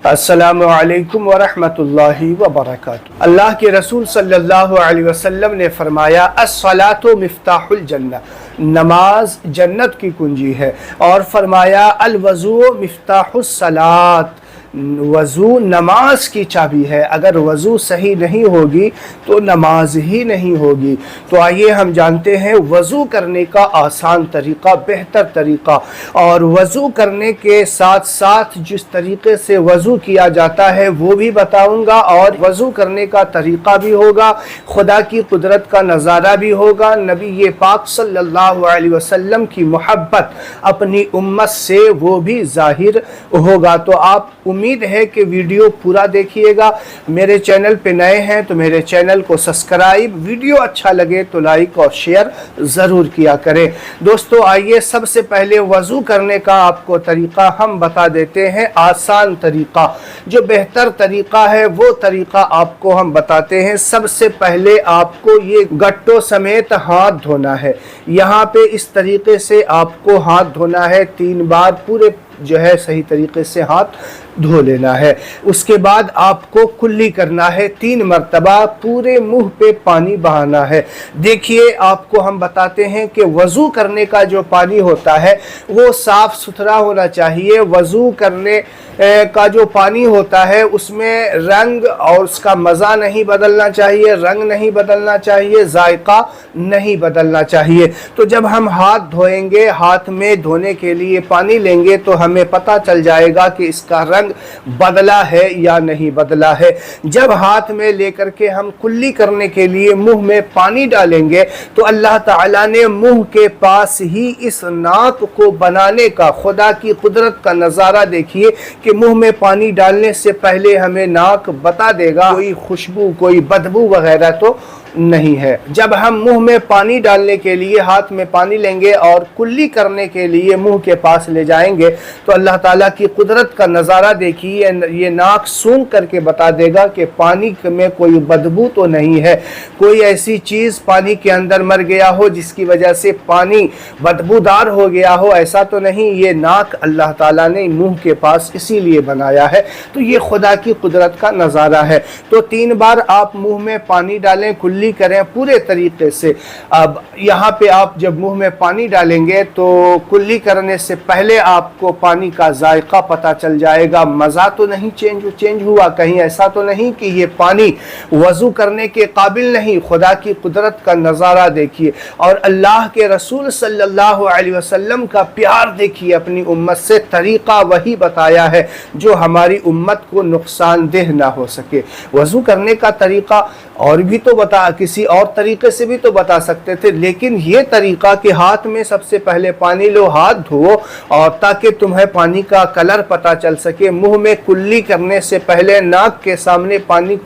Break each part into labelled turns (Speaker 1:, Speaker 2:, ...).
Speaker 1: अस्सलामु अलैकुम वरहमतुल्लाहि वबरकातुहू। अल्लाह के रसूल सल्लल्लाहु अलैहि वसल्लम ने फरमाया, अस्सलातु मिफ्ताहुल जन्नह, नमाज जन्नत की कुंजी है। और फरमाया, अल वज़ू मिफ्ताहुस सलात, वज़ू नमाज की चाबी है। अगर वज़ू सही नहीं होगी तो नमाज ही नहीं होगी। तो आइए हम जानते हैं वज़ू करने का आसान तरीक़ा, बेहतर तरीक़ा। और वज़ू करने के साथ साथ जिस तरीक़े से वज़ू किया जाता है वो भी बताऊंगा, और वज़ू करने का तरीक़ा भी होगा, खुदा की कुदरत का नज़ारा भी होगा, नबी पाक सल्लल्लाहु अलैहि वसल्लम की मोहब्बत अपनी उम्मत से वो भी ज़ाहिर होगा। तो आप उम्मीद है कि वीडियो पूरा देखिएगा। मेरे चैनल पे नए हैं तो मेरे चैनल को सब्सक्राइब, वीडियो अच्छा लगे तो लाइक और शेयर ज़रूर किया करें। दोस्तों आइए सबसे पहले वज़ू करने का आपको तरीक़ा हम बता देते हैं, आसान तरीक़ा। जो बेहतर तरीक़ा है वो तरीक़ा आपको हम बताते हैं। सबसे पहले आपको ये गट्टों समेत हाथ धोना है। यहाँ पे इस तरीक़े से आपको हाथ धोना है, 3 बार पूरे जो है सही तरीके से हाथ धो लेना है। उसके बाद आपको कुल्ली करना है, 3 मरतबा पूरे मुंह पे पानी बहाना है। देखिए आपको हम बताते हैं कि वज़ू करने का जो पानी होता है वो साफ़ सुथरा होना चाहिए। वज़ू करने का जो पानी होता है उसमें रंग और उसका मज़ा नहीं बदलना चाहिए, रंग नहीं बदलना चाहिए, जायका नहीं बदलना चाहिए। तो जब हम हाथ धोएंगे, हाथ में धोने के लिए पानी लेंगे तो हमें पता चल जाएगा कि इसका रंग बदला है या नहीं बदला है। जब हाथ में लेकर के हम कुल्ली करने के लिए मुंह में पानी डालेंगे तो अल्लाह ताला ने मुंह के पास ही इस नाक को बनाने का, खुदा की कुदरत का नज़ारा देखिए कि मुंह में पानी डालने से पहले हमें नाक बता देगा कोई खुशबू, कोई बदबू वगैरह तो नहीं है। जब हम मुंह में पानी डालने के लिए हाथ में पानी लेंगे और कुल्ली करने के लिए मुंह के पास ले जाएंगे तो अल्लाह ताला की कुदरत का नज़ारा देखिए, ये नाक सूंघ करके बता देगा कि पानी में कोई बदबू तो नहीं है, कोई ऐसी चीज़ पानी के अंदर मर गया हो जिसकी वजह से पानी बदबूदार हो गया हो, ऐसा तो नहीं। ये नाक अल्लाह ताला ने मुंह के पास इसीलिए बनाया है। तो ये खुदा की कुदरत का नज़ारा है। तो 3 बार आप मुंह में पानी डालें, कुल्ली करें पूरे तरीके से। अब यहाँ पे आप जब मुंह में पानी डालेंगे तो कुल्ली करने से पहले आपको पानी का जायका पता चल जाएगा, मज़ा तो नहीं चेंज हुआ, कहीं ऐसा तो नहीं कि ये पानी वज़ू करने के काबिल नहीं। खुदा की कुदरत का नज़ारा देखिए और अल्लाह के रसूल सल्लल्लाहु अलैहि वसल्लम का प्यार देखिए अपनी उम्मत से। तरीक़ा वही बताया है जो हमारी उम्मत को नुकसानदेह ना हो सके। वज़ू करने का तरीक़ा और भी तो बता, किसी और तरीके से भी तो बता सकते थे, लेकिन ये तरीका कि हाथ में सबसे पहले पानी लो, हाथ धो, और ताकि तुम्हें पानी का कलर पता चल सके। मुंह में कुल्ली करने से पहले नाक के सामने पानी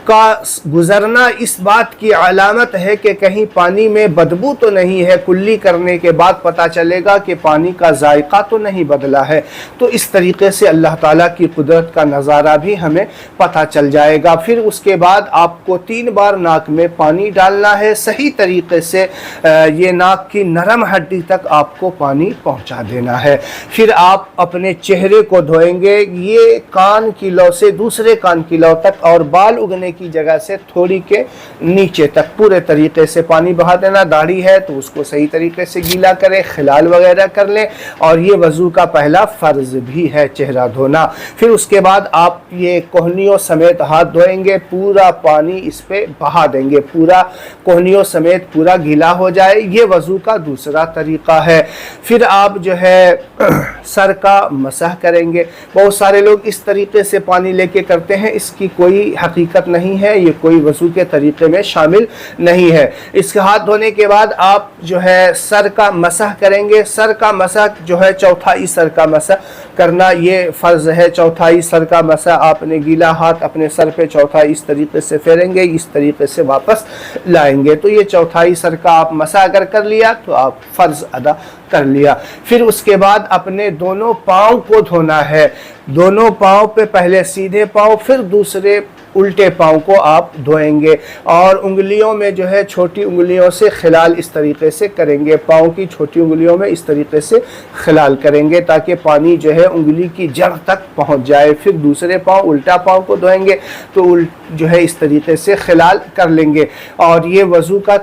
Speaker 1: का गुजरना इस बात की अलामत है कि कहीं पानी में बदबू तो नहीं है। कुल्ली करने के बाद पता चलेगा कि पानी का जायका तो नहीं बदला है। तो इस तरीके से अल्लाह ताला की कुदरत का नज़ारा भी हमें पता चल जाएगा। फिर उसके बाद आपको 3 बार नाक में पानी डालना है, सही तरीके से ये नाक की नरम हड्डी तक आपको पानी पहुंचा देना है। फिर आप अपने चेहरे को धोएंगे, ये कान की लौ से दूसरे कान की लौ तक और बाल उगने की जगह से थोड़ी के नीचे तक पूरे तरीके से पानी बहा देना। दाढ़ी है तो उसको सही तरीके से गीला करें, खिलाल वगैरह कर लें, और ये वज़ू का पहला फ़र्ज़ भी है चेहरा धोना। फिर उसके बाद आप ये कोहनियों समेत हाथ धोएंगे, पूरा पानी इस पे बहा देंगे, पूरा कोहनियों समेत पूरा गीला हो जाए। ये वज़ू का दूसरा तरीक़ा है। फिर आप जो है सर का मसह करेंगे। बहुत सारे लोग इस तरीके से पानी लेके करते हैं, इसकी कोई हकीकत नहीं है, ये कोई वज़ू के तरीके में शामिल नहीं है। इसके हाथ धोने के बाद आप जो है सर का मसह करेंगे। सर का मसह जो है चौथाई सर का मसह करना ये फ़र्ज़ है। चौथाई सर का मसह आपने गीला हाथ अपने सर पे चौथाई इस तरीके से फेरेंगे, इस तरीके से वापस लाएंगे। तो ये चौथाई सर का आप मसह अगर कर लिया तो आप फ़र्ज़ अदा कर लिया। फिर उसके बाद अपने दोनों पाँव को धोना है। दोनों पाँव पे पहले सीधे पाँव, फिर दूसरे उल्टे पाँव को आप धोएंगे और उंगलियों में जो है छोटी उंगलियों से खिलाल इस तरीके से करेंगे, पाँव की छोटी उंगलियों में इस तरीके से खिलाल करेंगे ताकि पानी जो है उंगली की जड़ तक पहुंच जाए। फिर दूसरे पाँव उल्टा पाँव को धोएंगे तो जो है इस तरीके से खिलाल कर लेंगे। और ये वज़ू का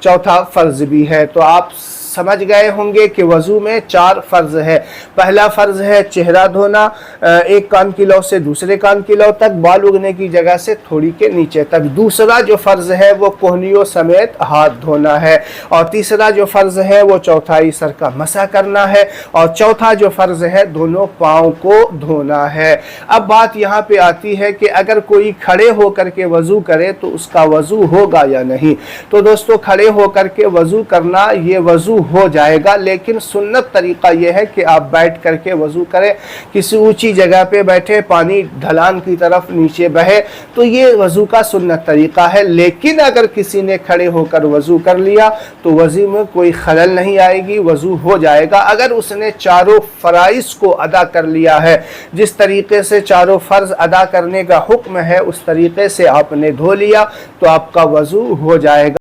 Speaker 1: चौथा फ़र्ज़ भी है। तो आप समझ गए होंगे कि वज़ू में 4 फ़र्ज़ है। पहला फ़र्ज़ है चेहरा धोना, एक कान की लौ से दूसरे कान की लौ तक, बाल उगने की जगह से थोड़ी के नीचे तक। दूसरा जो फ़र्ज़ है वो कोहनियों समेत हाथ धोना है। और तीसरा जो फ़र्ज़ है वो चौथाई सर का मसा करना है। और चौथा जो फ़र्ज़ है दोनों पाँव को धोना है। अब बात यहाँ पे आती है कि अगर कोई खड़े होकर के वज़ू करे तो उसका वज़ू होगा या नहीं। तो दोस्तों खड़े होकर के वज़ू करना ये वज़ू हो जाएगा, लेकिन सुन्नत तरीका यह है कि आप बैठ करके वज़ू करें। किसी ऊंची जगह पे बैठे, पानी ढलान की तरफ नीचे बहे, तो ये वज़ू का सुन्नत तरीका है। लेकिन अगर किसी ने खड़े होकर वज़ू कर लिया तो वज़ू में कोई खलल नहीं आएगी, वज़ू हो जाएगा। अगर उसने चारों फ़राइज़ को अदा कर लिया है, जिस तरीके से चारों फ़र्ज़ अदा करने का हुक्म है उस तरीके से आपने धो लिया तो आपका वज़ू हो जाएगा।